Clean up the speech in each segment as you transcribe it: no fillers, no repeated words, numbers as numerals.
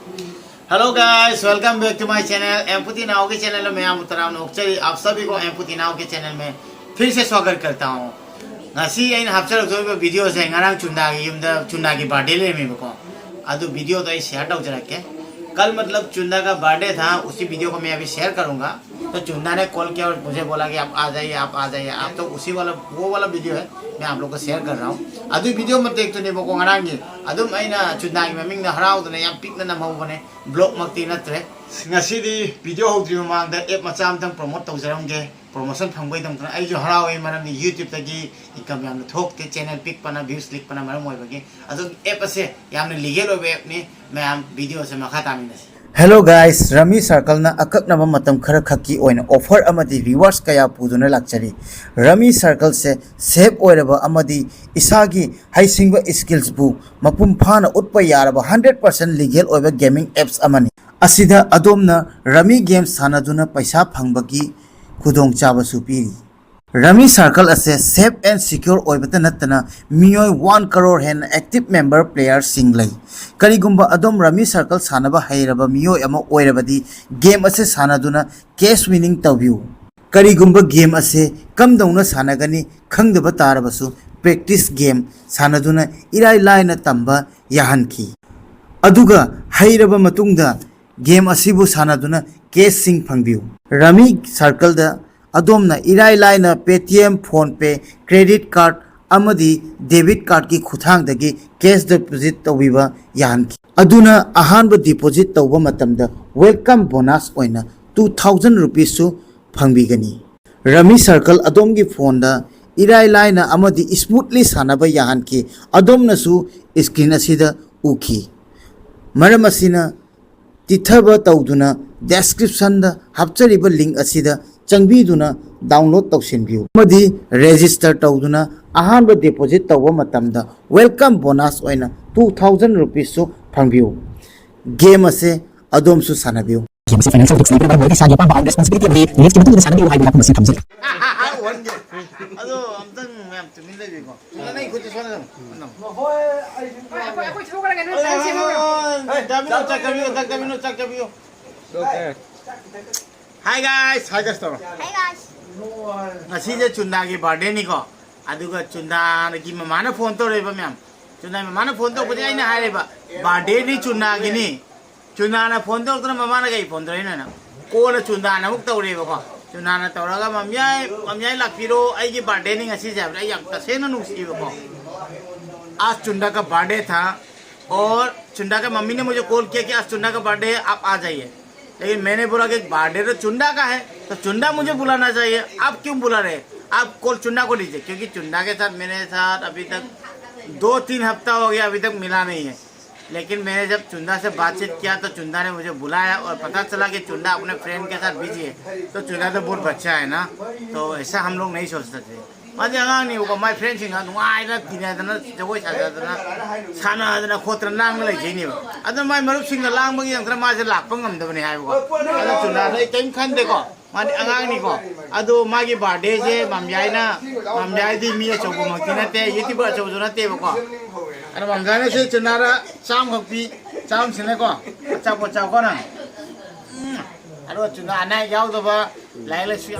Hello guys, welcome back to my channel एम्पुटी नाव के चैनल में आप सभी को एम्पुटी नाव के चैनल में फिर से स्वागत करता हूँ। वीडियो से चुंदा की बर्थडे ले वीडियो तो शेयर तौजरके। कल मतलब चुंदा का बर्थडे था, उसी वीडियो को मैं अभी शेयर करूँगा। तो चुंदा ने कॉल किया और मुझे बोला कि आप आ जाइए आप तो उसी वाला वो वाला वीडियो है, मैं आप लोग को शेयर कर रहा हूँ। अभी वीडियो में देखते नहीं वो ngaraंगी चुंदा की ममिंग हराउदने याम पिकना नमहौबने ब्लॉग मक्ति नत्रे वीडियो होद्री ममांग एप मचा प्रमोट तौजरमगे। प्रमोशन फंगबैदमतना आइजो हरावे मरमनि यूट्यूब तगी इनकम यामन थोकते चैनल पिक पना व्यूज क्लिक पना मरम होइबगे अदु एप असे यामन लीगल ओबे एप नि मैं आम वीडियो से मखा तामिनस। हेलो गाइस, रमी सर्कल ना अककनब मतम खर खक्की ओइन ऑफर अमदी रिवार्ड्स कया पुदुना लाक्चरी। रमी सर्कल से सेव ओइरबा अमदी इसागी हाइसिंग स्किल्स बु मपुम फाना उत्पा यारबा 100% लीगल ओइबा गेमिंग एप्स अमनी। असिदा अदोमना रमी गेम सानादुना पैसा फंगबगी खुदोंग चाबसु पीरी। रमी सर्कल असे सेफ एंड सिक्योर ओइबत नतना मियोय 1 करोड़ हेन एक्टिव मेंबर प्लेयर सिंग लई। करिगुंबा अदोम रमी सर्कल सानबा हैरबा मियोय अमा ओइरबदी गेम असे सानादुना कैश विनिंग तौबियु। करिगुंबा गेम असे कम दौना सानागनी खंगदबा तारबसु प्रैक्टिस गेम सानादुना इराय लायना तंबा याहनखी। अदुगा हैरबा मतुंगदा गेम असिबु सानादुना कैश सिंग फंगबियु। रमी सर्कल दा अदोमना इराय लायना पेटीएम, फोन पे, क्रेडिट कार्ड अमदी डेबिट कार्ड की खुथांगदगी कैश डिपॉजिट तौबिबा याहनखी। अदुना अहानबा डिपॉजिट तौबा मतमदा वेलकम बोनस ओइना 2000 रुपीस सु फंगबिगनी। रमी सर्कल अदोम की फोन दा इराय लायना अमदी स्मूथली सानबा याहनखी। अदोमनसु स्क्रीन असिदा उखी। मरम असिना तिथब तौदुना डिस्क्रिप्शन दा हपचरिब लिंक असिदा चंगबीदुना डाउनलोड तौसिनबियु मदी रजिस्टर तौदुना अहानबा डिपॉजिट तौबा मतमदा वेलकम बोनस ओइना 2000 रुपीस सु फंगबियु। गेम असे अदोम सु सानबियु। गेम से फाइनेंशियल रिस्क लेकर बड़ी सारी पापा रिस्पांसिबिलिटी अभी नेक्स्ट के मतलब सानबियु हाई बिना मसी थमसे अदो अमतंग मैम तुमिन लेबिको नहीं कुछ सोना होय कोई छोड़ के नहीं चक कबियो ओके। हाय गाइस तो Hey guys. ngasi चुंदा की बर्थडे निको अदुगा चुंदा की ममाना फोन तो रेबा मैम चुंदा ममाना फोन तो कुछ आइना हारेबा बर्थडे नि चुंदा की नि चुंदा ना फोन तो उतना ममाना गई फोन तो ना कोन चुंदा ना मुक तौरेबा को चुंदा ना तौरगा मम्याई लापिरो आई की बर्थडे नि ngasi जाब आई याम तसेना नुसीबा को। आज चुंदा का बर्थडे था और चुंदा का मम्मी ने मुझे कॉल किया कि आज चुंदा का बर्थडे है, आप आ जाइए। लेकिन मैंने बोला कि बर्थडे तो चुंदा का है तो चुंदा मुझे बुलाना चाहिए, आप क्यों बुला रहे? आप कॉल चुंदा को दीजिए, क्योंकि चुंदा के साथ मेरे साथ अभी तक 2-3 हफ्ता हो गया, अभी तक मिला नहीं है। लेकिन मैंने जब चुंदा से बातचीत किया तो चुंदा ने मुझे बुलाया और पता चला कि चुंदा अपने फ्रेंड के साथ बिजी है। तो चुंदा तो बहुत बच्चा है ना, तो ऐसा हम लोग नहीं सोच सकते। माजे आगांग वो माय फ्रेंड सिंगा नुआइना तिनादना जगोय साजादना सानादना खोत्र नांग लेजेनिबा अदन माय मरुप सिंगा लांगबगी अंतरा माजे लाकप ngamdabani हायबो अदन चुना नै केम खनदेको माने आगांग निको अदो मागी बर्थडे जे मामयाई दि मी अचौबो मक्ति नते यूट्यूबर अचौबो नतेबको अदन मामजाने से चुनारा चाम खपी चाम सिनेको अचापो को ना अदो चुना अना यावदबा लाइलेसु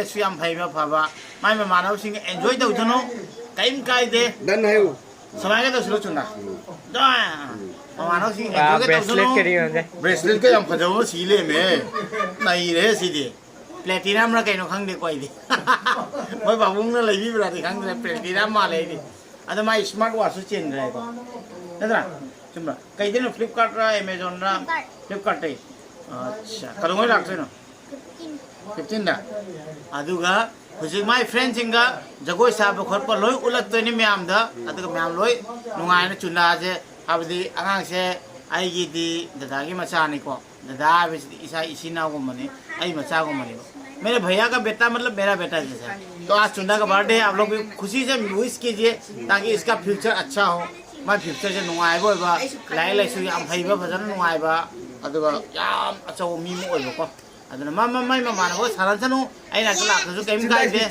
सुयाम फाइबा फाबा माय मानव सिंह एंजॉय तौजनो टाइम कायदे डन है वो समय के तौसलो चुना दा मानव सिंह एंजॉय के तौसलो ब्रेसलेट के हम फजो सीले में नहीं रे सीधे प्लेटिनम रा कइनो खंग दे कोइदे मोय बाबुंग ना लइबी बरा दे खंग दे प्लेटिनम माले दे अद माय स्मार्ट वॉच चेन रे को नदरा चुमरा कइदेनो फ्लिपकार्ट रा अमेज़न रा फ्लिपकार्ट ते अच्छा कदोय लाक्सेनो 15 दा अदुगा हुजिक माय फ्रेंड सिंगा जगोय साब खरप लोय उलक्तोनि म्याम दा अदुगा म्याम लोय नुंगायना चुना जे हाबदी आगांग से आईगी दी दादागी मचानी को दादा इसा इसीना को मने आई मचा को मने मेरे भैया का बेटा मतलब मेरा बेटा जैसा। तो आज चुंदा का बर्थडे आप लोग भी खुशी से विश कीजिए ताकि इसका फ्यूचर अच्छा हो। मैं फ्यूचर से नुंगाइबो बा लाई लाइसु याम faba फजन नुंगाइबा aduga yam achaw mi mo oibo ko aduna mai mama na ho saran sanu aina kala kasu kaim kai de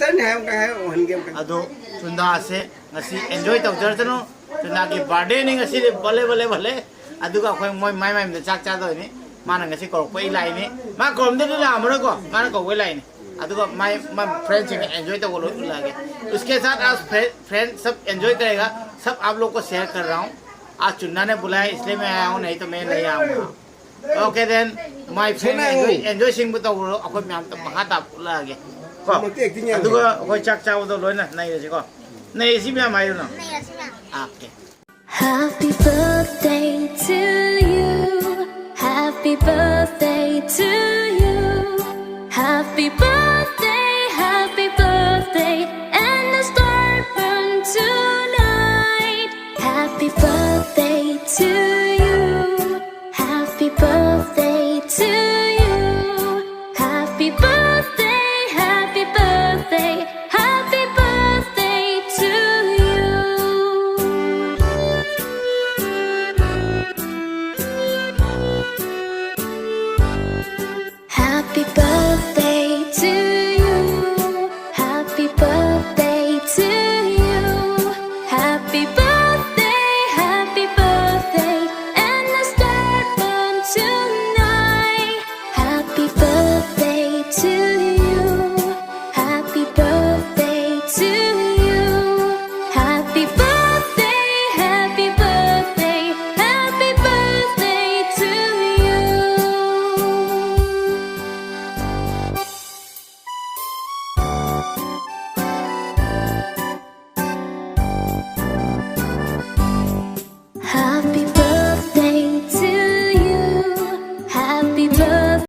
adu Chunda se ngasi enjoy taw jar sanu Chunda ki birthday ni ngasi bale aduga khoi mai de chak cha do ni mana ngasi ko pai lai ni ma kom de la amro ko mana ko wei lai ni aduga my friends enjoy taw lo lage उसके साथ आज friend सब enjoy करेगा सब आप लोग को share कर रहा हूँ आज चुन्ना ने बुलाया इसलिए मैं आया हूँ नहीं तो मैं नहीं आऊँगा okay then my friend enjoying बुत अखोई म्याम त मखा ता लागे को अदुगा अखोई चाक चाव दो लोइना नहीं रसी को नहीं इसी म्याम आयो ना okay Happy birthday to you. Happy birthday to you. Happy birthday, happy birthday, and the star burn tonight. Happy birthday to you. Happy birthday to you. Happy birthday.